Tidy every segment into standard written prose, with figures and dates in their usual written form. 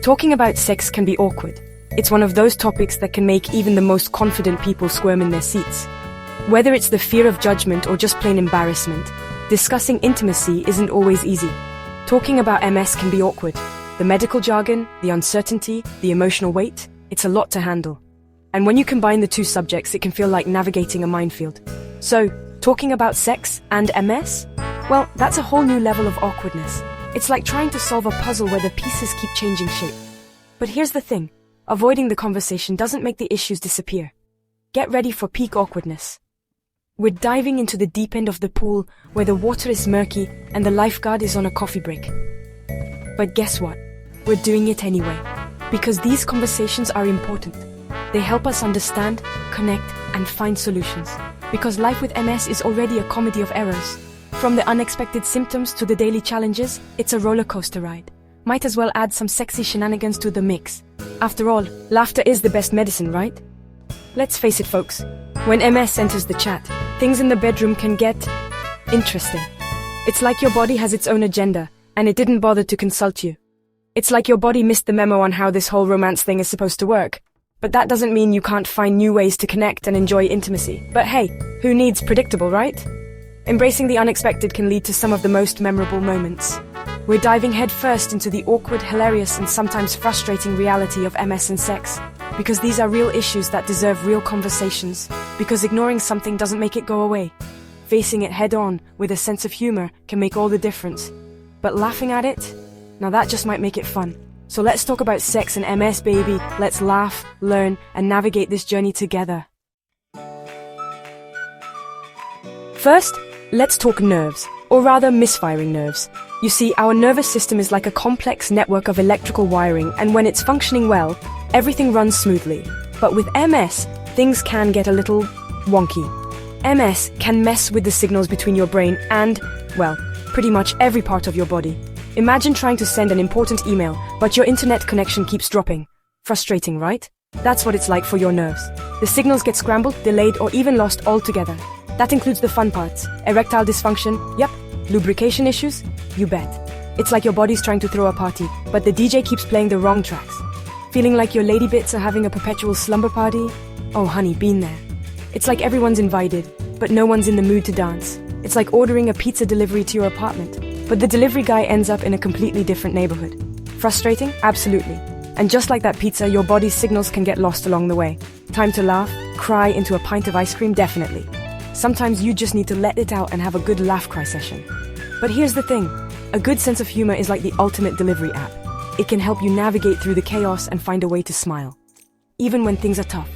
Talking about sex can be awkward. It's one of those topics that can make even the most confident people squirm in their seats. Whether it's the fear of judgment or just plain embarrassment, discussing intimacy isn't always easy. Talking about MS can be awkward. The medical jargon, the uncertainty, the emotional weight, it's a lot to handle. And when you combine the two subjects, it can feel like navigating a minefield. So, talking about sex and MS? Well, that's a whole new level of awkwardness. It's like trying to solve a puzzle where the pieces keep changing shape. But here's the thing, avoiding the conversation doesn't make the issues disappear. Get ready for peak awkwardness. We're diving into the deep end of the pool where the water is murky and the lifeguard is on a coffee break. But guess what? We're doing it anyway. Because these conversations are important. They help us understand, connect, and find solutions. Because life with MS is already a comedy of errors. From the unexpected symptoms to the daily challenges, it's a roller coaster ride. Might as well add some sexy shenanigans to the mix. After all, laughter is the best medicine, right? Let's face it, folks. When MS enters the chat, things in the bedroom can get interesting. It's like your body has its own agenda, and it didn't bother to consult you. It's like your body missed the memo on how this whole romance thing is supposed to work. But that doesn't mean you can't find new ways to connect and enjoy intimacy. But hey, who needs predictable, right? Embracing the unexpected can lead to some of the most memorable moments. We're diving headfirst into the awkward, hilarious, and sometimes frustrating reality of MS and sex. Because these are real issues that deserve real conversations. Because ignoring something doesn't make it go away. Facing it head-on with a sense of humor can make all the difference. But laughing at it? Now that just might make it fun. So let's talk about sex and MS, baby. Let's laugh, learn, and navigate this journey together. First, let's talk nerves, or rather misfiring nerves. You see, our nervous system is like a complex network of electrical wiring, and when it's functioning well, everything runs smoothly. But with MS, things can get a little wonky. MS can mess with the signals between your brain and, well, pretty much every part of your body. Imagine trying to send an important email, but your internet connection keeps dropping. Frustrating, right? That's what it's like for your nerves. The signals get scrambled, delayed, or even lost altogether. That includes the fun parts. Erectile dysfunction, yep. Lubrication issues, you bet. It's like your body's trying to throw a party, but the DJ keeps playing the wrong tracks. Feeling like your lady bits are having a perpetual slumber party? Oh honey, been there. It's like everyone's invited, but no one's in the mood to dance. It's like ordering a pizza delivery to your apartment, but the delivery guy ends up in a completely different neighborhood. Frustrating? Absolutely. And just like that pizza, your body's signals can get lost along the way. Time to laugh, cry into a pint of ice cream, definitely. Sometimes you just need to let it out and have a good laugh-cry session. But here's the thing, a good sense of humor is like the ultimate delivery app. It can help you navigate through the chaos and find a way to smile, even when things are tough.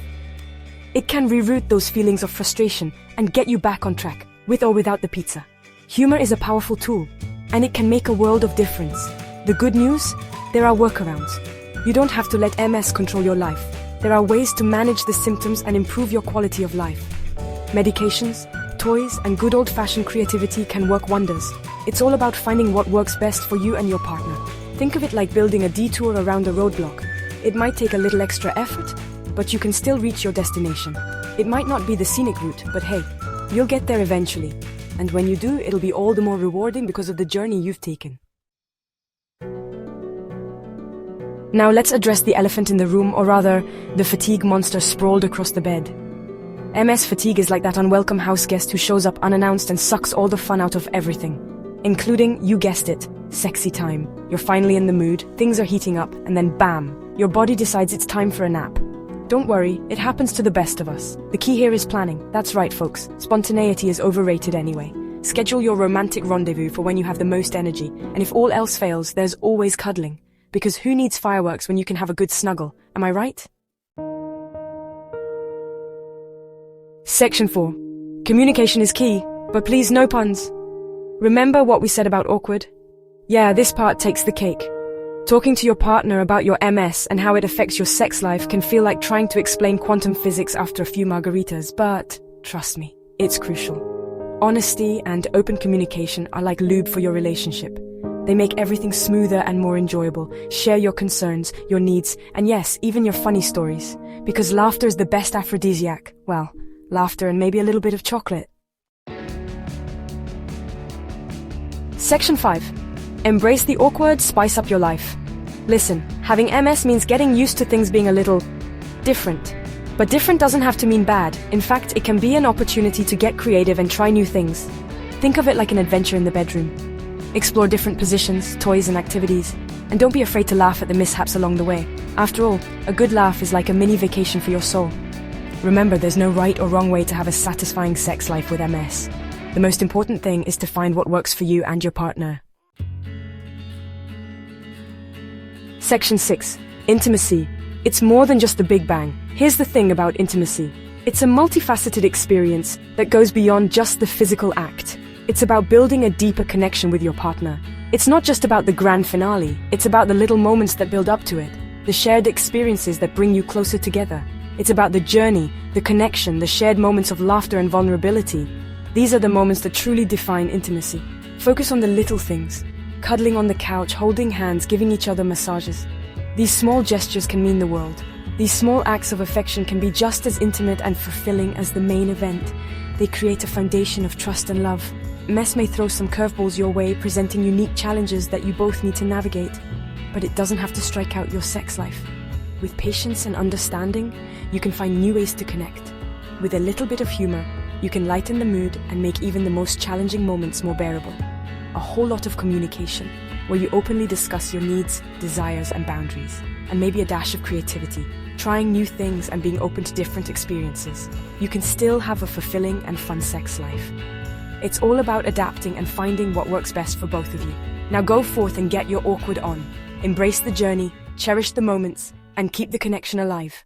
It can reroute those feelings of frustration and get you back on track, with or without the pizza. Humor is a powerful tool, and it can make a world of difference. The good news? There are workarounds. You don't have to let MS control your life. There are ways to manage the symptoms and improve your quality of life. Medications, toys, and good old-fashioned creativity can work wonders. It's all about finding what works best for you and your partner. Think of it like building a detour around a roadblock. It might take a little extra effort, but you can still reach your destination. It might not be the scenic route, but hey, you'll get there eventually. And when you do, it'll be all the more rewarding because of the journey you've taken. Now let's address the elephant in the room, or rather, the fatigue monster sprawled across the bed. MS fatigue is like that unwelcome house guest who shows up unannounced and sucks all the fun out of everything. Including, you guessed it, sexy time. You're finally in the mood, things are heating up, and then bam, your body decides it's time for a nap. Don't worry, it happens to the best of us. The key here is planning. That's right, folks. Spontaneity is overrated anyway. Schedule your romantic rendezvous for when you have the most energy, and if all else fails, there's always cuddling. Because who needs fireworks when you can have a good snuggle? Am I right? Section 4. Communication is key, but please no puns. Remember what we said about awkward? Yeah, this part takes the cake. Talking to your partner about your MS and how it affects your sex life can feel like trying to explain quantum physics after a few margaritas, but trust me, it's crucial. Honesty and open communication are like lube for your relationship. They make everything smoother and more enjoyable. Share your concerns, your needs, and yes, even your funny stories. Because laughter is the best aphrodisiac. Well, laughter and maybe a little bit of chocolate. Section 5. Embrace the awkward, spice up your life. Listen, Having MS means getting used to things being a little different. But different doesn't have to mean bad. In fact, it can be an opportunity to get creative and try new things. Think of it like an adventure in the bedroom. Explore different positions, toys, and activities. And don't be afraid to laugh at the mishaps along the way. After all, a good laugh is like a mini vacation for your soul. Remember, there's no right or wrong way to have a satisfying sex life with MS. The most important thing is to find what works for you and your partner. Section 6. Intimacy. It's more than just the Big Bang. Here's the thing about intimacy. It's a multifaceted experience that goes beyond just the physical act. It's about building a deeper connection with your partner. It's not just about the grand finale. It's about the little moments that build up to it, the shared experiences that bring you closer together. It's about the journey, the connection, the shared moments of laughter and vulnerability. These are the moments that truly define intimacy. Focus on the little things. Cuddling on the couch, holding hands, giving each other massages. These small gestures can mean the world. These small acts of affection can be just as intimate and fulfilling as the main event. They create a foundation of trust and love. MS may throw some curveballs your way, presenting unique challenges that you both need to navigate. But it doesn't have to strike out your sex life. With patience and understanding, you can find new ways to connect. With a little bit of humor, you can lighten the mood and make even the most challenging moments more bearable. A whole lot of communication, where you openly discuss your needs, desires, and boundaries. And maybe a dash of creativity, trying new things and being open to different experiences. You can still have a fulfilling and fun sex life. It's all about adapting and finding what works best for both of you. Now go forth and get your awkward on. Embrace the journey, cherish the moments, and keep the connection alive.